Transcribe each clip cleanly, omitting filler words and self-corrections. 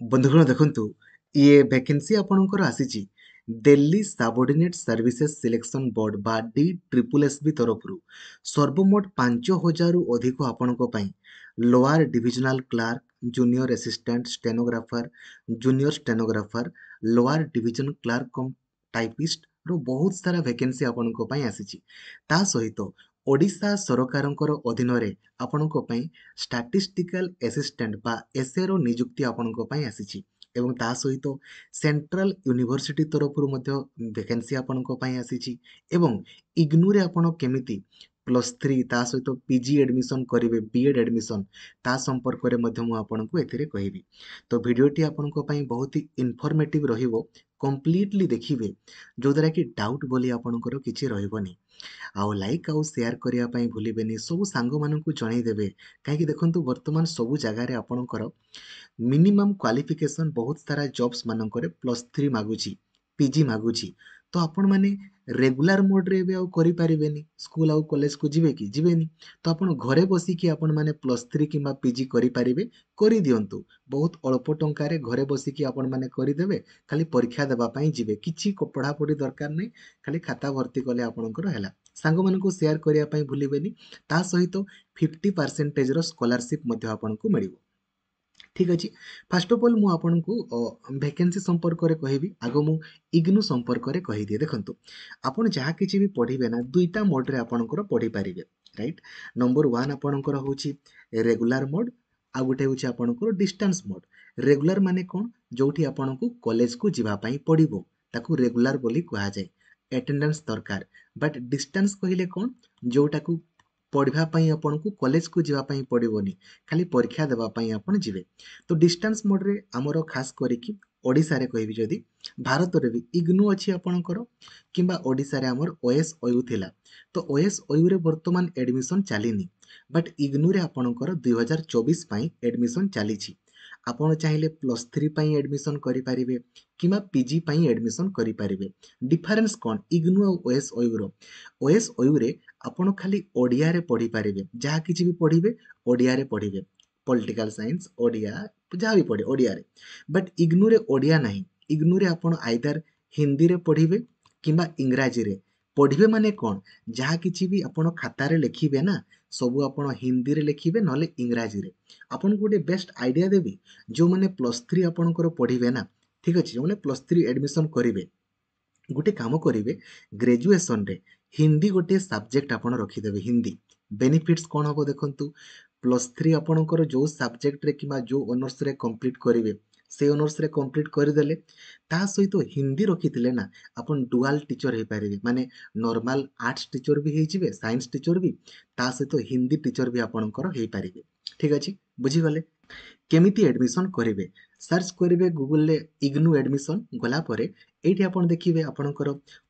बंधुगण देखंतु ये वैकेंसी आपणकर आसीची Delhi subordinate services selection board बा DSSB तरफ सर्वमोट 5000 रु अधिक आपणक पई lower divisional clerk junior assistant stenographer junior stenographer lower division clerk cum typist रो बहुत सारा वैकेंसी आपणक पई आसीची ता सहित ओडिशा सरकारଙ୍କର ଅଧୀନରେ ଆପଣଙ୍କ ପାଇଁ ଷ୍ଟାଟିଷ୍ଟିକାଲ ଆସିଷ୍ଟାଣ୍ଟ ବା ଏସ୍ଏ ର ନିଯୁକ୍ତି ଆପଣଙ୍କ ପାଇଁ ଆସିଛି ଏବଂ ତା ସହିତ ସେଣ୍ଟ୍ରାଲ ୟୁନିଭର୍ସିଟି ତରଫରୁ ମଧ୍ୟ ଭେକେନ୍ସି ଆପଣଙ୍କ ପାଇଁ ଆସିଛି ଏବଂ ଇଗ୍ନୁରେ ଆପଣ କେମିତି +3 ତା ସହିତ ପିଜି ଆଡମିସନ କରିବେ ବିଏଡ୍ ଆଡମିସନ ତା ସମ୍ପର୍କରେ ମଧ୍ୟ ମୁଁ ଆପଣଙ୍କୁ ଏଥିରେ କହିବି ତ ଭିଡ଼ିଓଟି ଆପଣଙ୍କ ପାଇଁ ବହୁତ ହି ଇନଫର୍ମେଟିଭ ରହିବ କମ୍ପ୍ଲିଟଲି ଦେଖିବେ ଯୋଉଦ୍ୱାରା କି ଡାଉଟ୍ ବୋଲି ଆପଣଙ୍କର କିଛି ରହିବନି ଆଉ ଲାଇକ୍ ଆଉ ସେୟାର କରିବା ପାଇଁ ଭୁଲିବେନି ସବୁ ସାଙ୍ଗମାନଙ୍କୁ ଜଣେଇଦେବେ କାହିଁକି ଦେଖନ୍ତୁ ବର୍ତ୍ତମାନ ସବୁ ଜାଗାରେ ଆପଣଙ୍କର ମିନିମମ୍ କ୍ୱାଲିଫିକେସନ୍ ବହୁତ ସାରା ଜବ୍ସ ମାନଙ୍କରେ +3 ମାଗୁଛି ପିଜି ମାଗୁଛି ତ ଆପଣମାନେ ରେଗୁଲାର ମୋଡରେ ଏବେ ଆଉ କରିପାରିବେନି ସ୍କୁଲ ଆଉ କଲେଜକୁ ଯିବେ କି ଯିବେନି ତ ଆପଣ ଘରେ ବସିକି ଆପଣମାନେ +3 କିମ୍ବା ପିଜି କରିପାରିବେ କରିଦିଅନ୍ତୁ ବହୁତ ଅଳ୍ପ ଟଙ୍କାରେ ଘରେ ବସିକି ଆପଣମାନେ କରିଦେବେ ଖାଲି ପରୀକ୍ଷା ଦେବା ପାଇଁ ଯିବେ କିଛି ପଢ଼ାପଢ଼ି ଦରକାର ନାହିଁ ଖାଲି ଖାତା ଭର୍ତ୍ତି କଲେ ଆପଣଙ୍କର ହେଲା ସାଙ୍ଗମାନଙ୍କୁ ସେୟାର କରିବା ପାଇଁ ଭୁଲିବେନି ତା ସହିତ 50%ର ସ୍କଲାରସିପ୍ ମଧ୍ୟ ଆପଣଙ୍କୁ ମିଳିବ ঠিক ଅଛି ଫାଷ୍ଟ ଅଫ୍ ଅଲ୍ ମୁଁ ଆପଣଙ୍କୁ ଭେକେନ୍ସି ସମ୍ପର୍କରେ କହିବି ଆଗ ମୁଁ ଇଗ୍ନୁ ସମ୍ପର୍କରେ କହିଦିଏ ଦେଖନ୍ତୁ ଆପଣ ଯାହା କିଛି ବି ପଢ଼ିବେ ନା ଦୁଇଟା ମୋଡ଼ରେ ଆପଣଙ୍କର ପଢ଼ିପାରିବେ ରାଇଟ୍ ନମ୍ବର ୱାନ୍ ଆପଣଙ୍କର ହେଉଛି ରେଗୁଲାର ମୋଡ୍ ଆଉ ଗୋଟେ ହେଉଛି ଆପଣଙ୍କର ଡିଷ୍ଟାନ୍ସ ମୋଡ୍ ରେଗୁଲାର ମାନେ କ'ଣ ଯୋଉଠି ଆପଣଙ୍କୁ କଲେଜକୁ ଯିବା ପାଇଁ ପଡ଼ିବ ତାକୁ ରେଗୁଲାର ବୋଲି କୁହାଯାଏ ଆଟେଣ୍ଡାନ୍ସ ଦରକାର ବଟ୍ ଡିଷ୍ଟାନ୍ସ କହିଲେ କ'ଣ ଯୋଉଟାକୁ ପଢ଼ିବା ପାଇଁ ଆପଣଙ୍କୁ କଲେଜକୁ ଯିବା ପାଇଁ ପଡ଼ିବନି ଖାଲି ପରୀକ୍ଷା ଦେବା ପାଇଁ ଆପଣ ଯିବେ ତ ଡିଷ୍ଟାନ୍ସ ମୋଡରେ ଆମର ଖାସ କରିକି ଓଡ଼ିଶାରେ କହିବି ଯଦି ଭାରତରେ ବି ଇଗ୍ନୁ ଅଛି ଆପଣଙ୍କର କିମ୍ବା ଓଡ଼ିଶାରେ ଆମର OSOU ଥିଲା ତ OSOUରେ ବର୍ତ୍ତମାନ ଆଡମିସନ ଚାଲିନି ବଟ୍ ଇଗ୍ନୁରେ ଆପଣଙ୍କର 2024 ପାଇଁ ଆଡମିସନ ଚାଲିଛି ଆପଣ ଚାହିଁଲେ +3 ପାଇଁ ଆଡମିସନ କରିପାରିବେ କିମ୍ବା ପିଜି ପାଇଁ ଆଡମିସନ କରିପାରିବେ ଡିଫରେନ୍ସ କ'ଣ ଇଗ୍ନୁ ଆଉ OSOUର OSOUରେ ଆପଣ ଖାଲି ଓଡ଼ିଆରେ ପଢ଼ିପାରିବେ ଯାହା କିଛି ବି ପଢ଼ିବେ ଓଡ଼ିଆରେ ପଢ଼ିବେ ପଲିଟିକାଲ ସାଇନ୍ସ ଓଡ଼ିଆ ଯାହା ବି ପଢ଼େ ଓଡ଼ିଆରେ ବଟ୍ ଇଗ୍ନୁରେ ଓଡ଼ିଆ ନାହିଁ ଇଗ୍ନୁରେ ଆପଣ ଆଇଦର ହିନ୍ଦୀରେ ପଢ଼ିବେ କିମ୍ବା ଇଂରାଜୀରେ ପଢ଼ିବେ ମାନେ କ'ଣ ଯାହା କିଛି ବି ଆପଣ ଖାତାରେ ଲେଖିବେ ନା ସବୁ ଆପଣ ହିନ୍ଦୀରେ ଲେଖିବେ ନହେଲେ ଇଂରାଜୀରେ ଆପଣଙ୍କୁ ଗୋଟେ ବେଷ୍ଟ ଆଇଡ଼ିଆ ଦେବି ଯେଉଁମାନେ +3 ଆପଣଙ୍କର ପଢ଼ିବେ ନା ଠିକ୍ ଅଛି ଯେଉଁମାନେ +3 ଆଡମିସନ କରିବେ ଗୋଟେ କାମ କରିବେ ଗ୍ରାଜୁଏସନରେ ହିନ୍ଦୀ ଗୋଟିଏ ସବଜେକ୍ଟ ଆପଣ ରଖିଦେବେ ହିନ୍ଦୀ ବେନିଫିଟ୍ସ କ'ଣ ହବ ଦେଖନ୍ତୁ +3 ଆପଣଙ୍କର ଯୋଉ ସବଜେକ୍ଟରେ କିମ୍ବା ଯୋଉ ଅନର୍ସରେ କମ୍ପ୍ଲିଟ୍ କରିବେ ସେ ଅନର୍ସରେ କମ୍ପ୍ଲିଟ୍ କରିଦେଲେ ତା ସହିତ ହିନ୍ଦୀ ରଖିଥିଲେ ନା ଆପଣ ଡୁଆଲ ଟିଚର ହେଇପାରିବେ ମାନେ ନର୍ମାଲ ଆର୍ଟସ ଟିଚର ବି ହେଇଯିବେ ସାଇନ୍ସ ଟିଚର ବି ତା ସହିତ ହିନ୍ଦୀ ଟିଚର ବି ଆପଣଙ୍କର ହେଇପାରିବେ ଠିକ୍ ଅଛି ବୁଝିଗଲେ କେମିତି ଆଡମିସନ କରିବେ ସର୍ଚ୍ଚ କରିବେ ଗୁଗଲରେ ଇଗ୍ନୁ ଆଡମିସନ ଗଲା ପରେ ଏଇଠି ଆପଣ ଦେଖିବେ ଆପଣଙ୍କର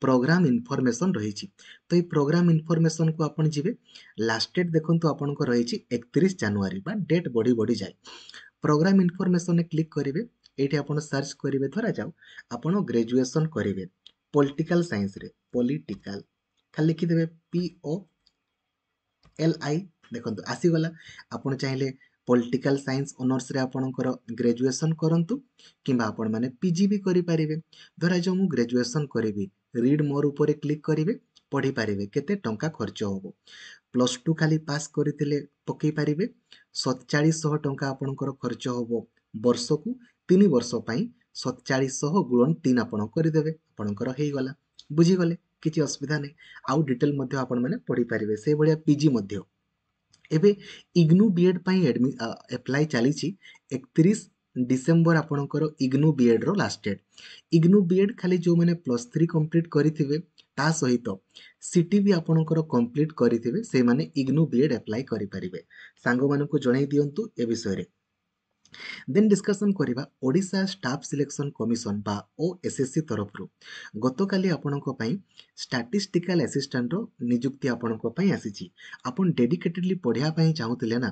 ପ୍ରୋଗ୍ରାମ ଇନଫର୍ମେସନ ରହିଛି ତ ଏଇ ପ୍ରୋଗ୍ରାମ ଇନଫର୍ମେସନକୁ ଆପଣ ଯିବେ ଲାଷ୍ଟ ଡେଟ୍ ଦେଖନ୍ତୁ ଆପଣଙ୍କ ରହିଛି 31 ଜାନୁଆରୀ ବା ଡେଟ୍ ବଢ଼ି ବଢ଼ି ଯାଏ ପ୍ରୋଗ୍ରାମ ଇନଫର୍ମେସନରେ କ୍ଲିକ୍ କରିବେ ଏଇଠି ଆପଣ ସର୍ଚ୍ଚ କରିବେ ଧରାଯାଉ ଆପଣ ଗ୍ରାଜୁଏସନ କରିବେ ପଲିଟିକାଲ ସାଇନ୍ସରେ ପଲିଟିକାଲ ଖାଲି ଲେଖିଦେବେ POLI ଦେଖନ୍ତୁ ଆସିଗଲା ଆପଣ ଚାହିଁଲେ ପଲିଟିକାଲ ସାଇନ୍ସ ଅନର୍ସରେ ଆପଣଙ୍କର ଗ୍ରାଜୁଏସନ କରନ୍ତୁ କିମ୍ବା ଆପଣମାନେ ପିଜି ବି କରିପାରିବେ ଧରାଯାଉ ମୁଁ ଗ୍ରାଜୁଏସନ କରିବି ରିଡ୍ ମୋର୍ ଉପରେ କ୍ଲିକ୍ କରିବେ ପଢ଼ିପାରିବେ କେତେ ଟଙ୍କା ଖର୍ଚ୍ଚ ହେବ +2 ଖାଲି ପାସ୍ କରିଥିଲେ ପକେଇ ପାରିବେ 4700 ଟଙ୍କା ଆପଣଙ୍କର ଖର୍ଚ୍ଚ ହେବ ବର୍ଷକୁ 3 ବର୍ଷ ପାଇଁ 4700 ଗୁଣନ 3 ଆପଣ କରିଦେବେ ଆପଣଙ୍କର ହେଇଗଲା ବୁଝିଗଲେ କିଛି ଅସୁବିଧା ନାହିଁ ଆଉ ଡିଟେଲ ମଧ୍ୟ ଆପଣମାନେ ପଢ଼ିପାରିବେ ସେଇଭଳିଆ ପିଜି ମଧ୍ୟ ଏବେ ଇଗ୍ନୁ ବିଏଡ୍ ପାଇଁ ଆପ୍ଲାଏ ଚାଲିଛି 31 ଡିସେମ୍ବର ଆପଣଙ୍କର IGNOU ବିଏଡ୍ର last date IGNOU BEd ଖାଲି ଯେଉଁମାନେ +3 କମ୍ପ୍ଲିଟ୍ କରିଥିବେ ତା ସହିତ ସିଟି ବି ଆପଣଙ୍କର କମ୍ପ୍ଲିଟ୍ କରିଥିବେ ସେମାନେ ଇଗ୍ନୁ ବିଏଡ୍ ଆପ୍ଲାଏ କରିପାରିବେ ସାଙ୍ଗମାନଙ୍କୁ ଜଣାଇ ଦିଅନ୍ତୁ ଏ ବିଷୟରେ ଦେନ୍ ଡିସ୍କସନ୍ କରିବା ଓଡ଼ିଶା ଷ୍ଟାଫ୍ ସିଲେକ୍ସନ୍ କମିଶନ ବା OSSC ତରଫରୁ ଗତକାଲି ଆପଣଙ୍କ ପାଇଁ ଷ୍ଟାଟିଷ୍ଟିକାଲ ଆସିଷ୍ଟାଣ୍ଟର ନିଯୁକ୍ତି ଆପଣଙ୍କ ପାଇଁ ଆସିଛି ଆପଣ ଡେଡିକେଟେଡଲି ପଢ଼ିବା ପାଇଁ ଚାହୁଁଥିଲେ ନା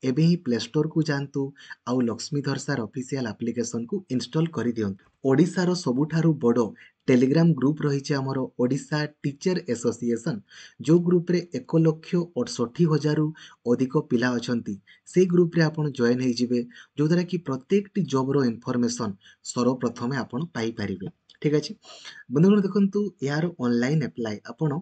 एबे ही प्ले स्टोर को जातु आउ लक्ष्मीधर सार ऑफिशियल एप्लिकेशन को इंस्टॉल कर दियंतु। ओडिशार सबुठारु बड़ टेलीग्राम ग्रुप रही आमर ओडिशा टीचर एसोसिएशन जो ग्रुप रे 1,68,000 अधिक पिला अछंती से ग्रुप रे आपण जॉइन हो जिवे जो द्वारा कि प्रत्येक टी जॉब रो इन्फॉर्मेशन सर्वप्रथमे आपण पाई परिबे। ठीक अछि बंधुगण देखंतु यार ऑनलाइन अप्लाई आपण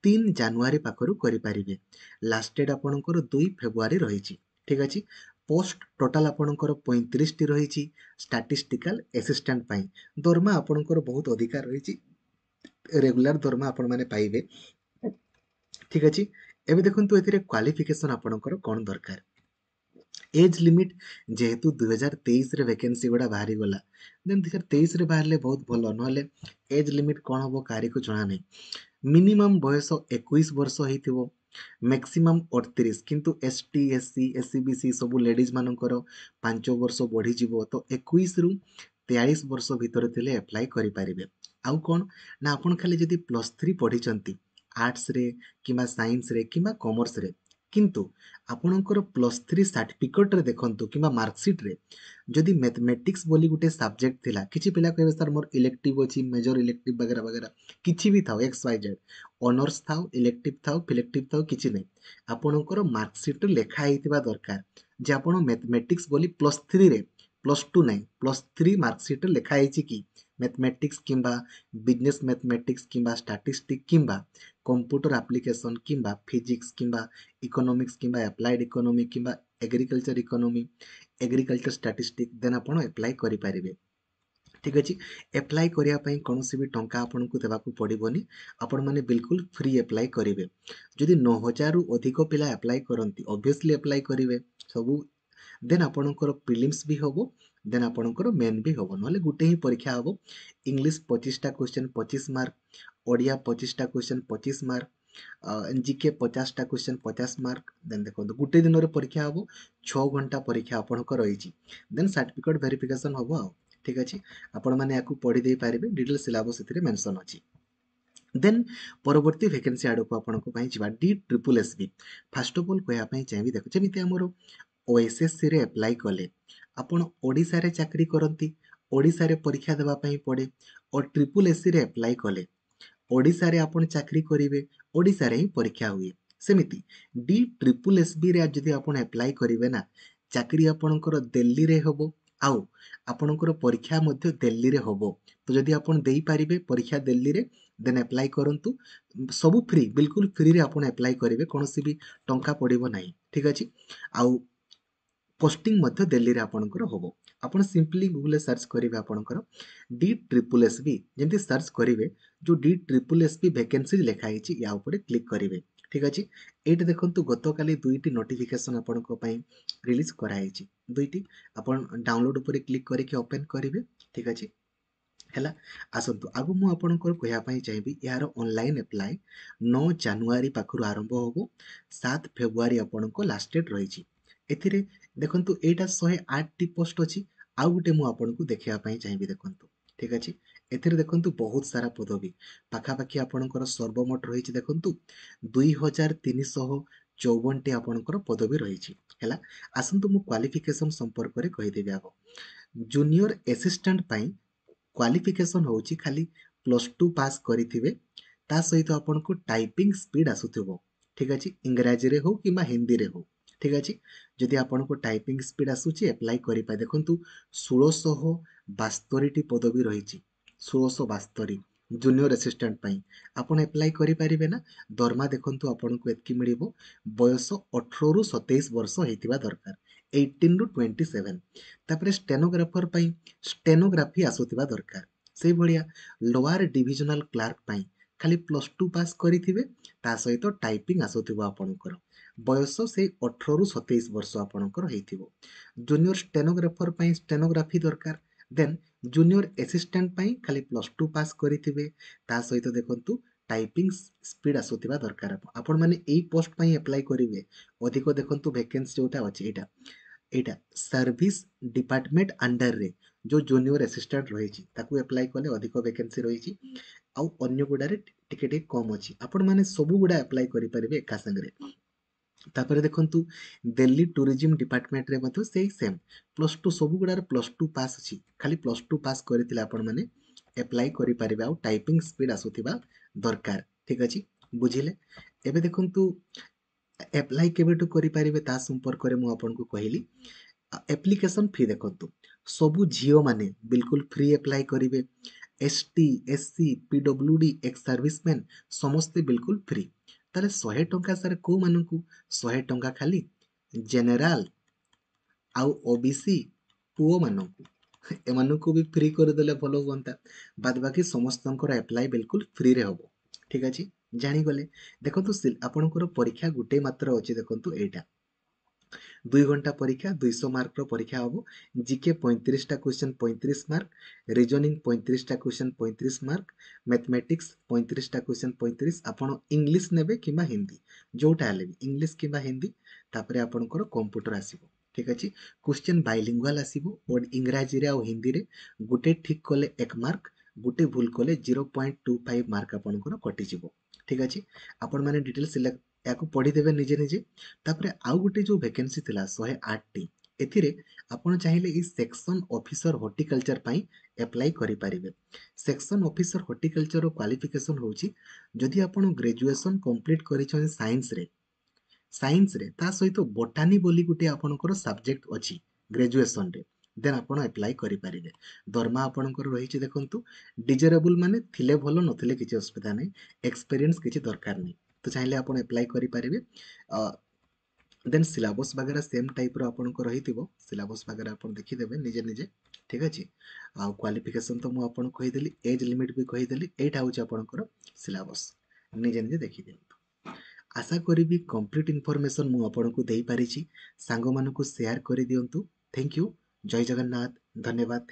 3 जनवरी पाखरु करि परिबे। लास्ट डेट आपणकर 2 फेब्रुआरी रही। ठीक अछि पोस्ट टोटाल आपणकर 35 टी रही स्टैटिस्टिकल असिस्टेंट पाई दरमा आपणकर बहुत अधिकार रही रेगुलर दरमा आपण माने पाइबे। ठीक अछि एबे देखंतु एथिरे क्वालिफिकेशन आपणकर कोन दरकार एज लिमिट जेहेतु 2023 रे वैकेंसी गुड़ा बाहरी गला देन 2023 रे बाहरले बहुत भलो नहले एज लिमिट कोन हबो कारी को जणा नै। मिनिमम बयस 21 वर्ष होइथिबो मैक्सिमम 38 किंतु एसटी एससी एससीबीसी सब लेडीज मानकर 5 वर्ष बढ़ी जीवो तो 21 रु 43 वर्ष भितर थिले अप्लाई करि परिबे। आउ कोन ना आपण खाली जदी +3 पढिचंती आर्ट्स रे किमा साइंस रे किमा कॉमर्स रे किंतु आपणकर +3 सर्टिफिकेट रे देखंतु किमा मार्कशीट रे जदि मैथमेटिक्स बोली गुटे सब्जेक्ट थिला किछि पिला कहबे सर मोर इलेक्टिव अछि मेजर इलेक्टिव वगैरह वगैरह किछि भी थाओ एक्स वाई जेड ऑनर्स थाओ इलेक्टिव थाओ फिलेक्टिव थाओ किछि नै आपणकर मार्कशीट लेखा हेतिबा दरकार जे आपण मैथमेटिक्स बोली +3 रे +2 नै +3 मार्कशीट लेखा हेछि कि मैथमेटिक्स किंबा बिजनेस मैथमेटिक्स किंबा स्टैटिस्टिक्स किंबा कंप्यूटर एप्लीकेशन किंबा फिजिक्स किंबा इकोनॉमिक्स किंबा एप्लाइड इकोनॉमी किंबा agriculture economy agriculture statistics then आपण अप्लाई करि परिबे। ठीक अछि अप्लाई करिया पई कोनोसी भी टंका आपन को देबाकू पड़िबोनी आपण माने बिल्कुल फ्री अप्लाई करिवे। जदि 9,000 रु अधिक पिला अप्लाई करंती ऑब्वियसली अप्लाई करिवे सबु देन आपणकर प्रिलिम्स भी हबो देन आपणकर मेन भी हबो नले गुटे ही परीक्षा हबो। इंग्लिश 25 टा क्वेश्चन 25 मार्क ओडिया 25 टा क्वेश्चन 25 मार्क जीके 50 टा क्वेश्चन 50 मार्क देन देखो गुटे दिन रे परीक्षा हबो 6 घंटा परीक्षा आपणकर रहिछि देन सर्टिफिकेट वेरिफिकेशन हबो आ ठीक अछि आपण माने याकू पढी दे पारिबे डिटेल सिलेबस एथिरे मेंशन अछि। देन परवर्ती वैकेंसी आड़ को आपण को जिबा D triple S B first of all कहया पई चाहिबी देखो जेमिति हमरो ओएसएससी रे अप्लाई कले आपण ओडिसा रे चाकरी करंती ओडिसा रे परीक्षा देबा पई पड़े और ट्रिपल एससी रे अप्लाई कले ओडिसा रे आपण चाकरी करिवे ओडिसा रे ही परीक्षा हुए सेमिति डी ट्रिपल एस बी रे जदि आपण अप्लाई करिवे ना चाकरी आपणकर दिल्ली रे हबो आउ आपणकर परीक्षा मध्य दिल्ली रे हबो तो जदि आपण देई पारिबे परीक्षा दिल्ली रे देन अप्लाई करंतु सब फ्री बिल्कुल फ्री रे आपण अप्लाई करिवे कोनोसी भी टंका पड़िबो नाही। ठीक अछि आउ पोस्टिंग मध्य दिल्ली रे आपणकर हबो आपण सिंपली गूगल सर्च करिवे आपणकर डी ट्रिपल एस बी जेंति सर्च करिवे जो D triple S B vacancy लेखा हिची या ऊपर क्लिक करिवे। ठीक अछि एटा देखंतु गतकाली दुईटी नोटिफिकेशन आपणको पई रिलीज करा हिची दुईटी आपण डाउनलोड ऊपर क्लिक करके ओपन करिवे। ठीक अछि हैला आसंतु आगु मु आपणकर कहया पई चाहिबी यार ऑनलाइन अप्लाई 9 जनवरी पाखरु आरंभ होबो 7 फेब्रुआरी आपणको लास्ट डेट रहिची एथिरे देखंतु एटा 108 टी पोस्ट अछि आउ गुटे मु आपणको देखिया पई चाहिबी देखंतु। ठीक अछि एथिरे देखंतु बहुत सारा पदवी पाखा पाखी आपणकर सर्वमोट रहिची देखंतु 2354 टी आपणकर पदवी रहिची हैला आसंतु मु क्वालिफिकेशन संपर्क रे कहि देबी आगो जूनियर असिस्टेंट पई क्वालिफिकेशन होची खाली +2 पास करिथिबे ता सहित आपनको टाइपिंग स्पीड आसुथिबो। ठीक अछि इंग्रजी रे हो किमा हिंदी रे हो। ठीक अछि जदि आपनको टाइपिंग स्पीड आसुची अप्लाई करि पाए देखंतु 1672 टी पदवी रहिची 1672 जूनियर असिस्टेंट पई आपण अप्लाई करि परिबे ना दरमा देखंतु आपनको एतकी मिलिबो बयस 18 रु 27 वर्ष हेतिबा दरकार 18 रु 27 तापरे स्टेनोग्राफर पई स्टेनोग्राफी आसुथिबा दरकार से भलिया लोअर डिविजनल क्लार्क पई खाली +2 पास करिथिबे ता सहित टाइपिंग आसुथिबो आपणकर बयस से 18 रु 27 वर्ष आपणकर हेतिबो। जूनियर स्टेनोग्राफर पई स्टेनोग्राफी दरकार देन जूनियर असिस्टेंट पई खाली +2 पास करिथिबे ता सहित देखंतु टाइपिंग स्पीड आसुथिबा दरकार आपण माने एई पोस्ट पई अप्लाई करिवे अधिक देखंतु वैकेंसी जोटा अछि एटा एटा सर्विस डिपार्टमेंट अंडर रे जो जूनियर असिस्टेंट रहिची ताकू अप्लाई कले अधिक वैकेंसी रहिची आउ अन्य गुडारे टिके टिके कम अछि आपण माने सब गुडा अप्लाई करि परिबे एका संगरे तापर देखंतु दिल्ली टूरिज्म डिपार्टमेंट रे मतो सेही सेम +2 सब गुडार +2 पास अछि खाली +2 पास करथिले आपण माने अप्लाई करि परिबे आ टाइपिंग स्पीड आसुथिबा दरकार ठीक अछि बुझिले एबे देखंतु अप्लाई केबेटु करि परिबे ता संपर्क रे मु आपनको कहिली एप्लिकेशन फी देखंतु सबु झियो माने बिल्कुल फ्री अप्लाई करिवे ST SC PWD ex serviceman समस्ते बिल्कुल फ्री ताले 100 टंका सर को मानकु 100 टंका खाली जेनेराल आउ ओबीसी पुओ मानकु एमानकु भी फ्री करदेले भलो हुअंता बाद बाकी समस्तंकर अप्लाई बिल्कुल फ्री रे हबो ठीक अछि जानि गले देखंतु आपनकर परीक्षा गुटे मात्र अछि देखंतु एटा 2 घंटा परीक्षा 200 मार्क रो परीक्षा हबो जीके 35 टा क्वेश्चन 35 मार्क रीजनिंग 35 टा क्वेश्चन 35 मार्क मैथमेटिक्स 35 टा क्वेश्चन 35 आपण इंग्लिश नेबे किबा हिंदी जोटा हले भी इंग्लिश किबा हिंदी तापरे आपनकर कंप्यूटर आसीबो ठीक अछि क्वेश्चन बाइलिंगुअल आसीबो और इंग्रजी रे और हिंदी रे गुटे ठीक कले 1 मार्क गुटे भूल कले 0.25 मार्क आपनकर कटि जिवो ठीक अछि आपण माने डिटेल सिलेक्ट याकू पढ़ी देबे निजे निजे तापरे आउ गुटे जो वैकेंसी थिला 108 टी एथिरे आपण चाहिले ई सेक्शन ऑफिसर हॉर्टिकल्चर पई अप्लाई करि परिबे सेक्शन ऑफिसर हॉर्टिकल्चर रो क्वालिफिकेशन होची जदि आपण ग्रेजुएशन कंप्लीट करिछन साइंस रे ता सहित बोटानी बोली गुटे आपणकर सब्जेक्ट अछि ग्रेजुएशन रे देन आपण अप्लाई करि परिबे दरमा आपणकर रहिछि देखंतु डिजरेबल माने थिले भलो नथिले किछि असुविधा नै एक्सपीरियंस किछि दरकार नै तो चाहिले आपण अप्लाई करि परिबे देन सिलेबस वगैरह सेम टाइप रो आपनको रहिथिबो सिलेबस वगैरह आपण देखि देबे निजे निजे ठीक अछि आ क्वालिफिकेशन तो मु आपण कहि देली एज लिमिट भी कहि देली एटा होची आपणकर सिलेबस निजे निजे देखि दियंतु आशा करिबी कंप्लीट इन्फॉर्मेशन मु आपनको देई पारिछि सांग मानको शेयर करि दियंतु थैंक यू जय जगन्नाथ धन्यवाद।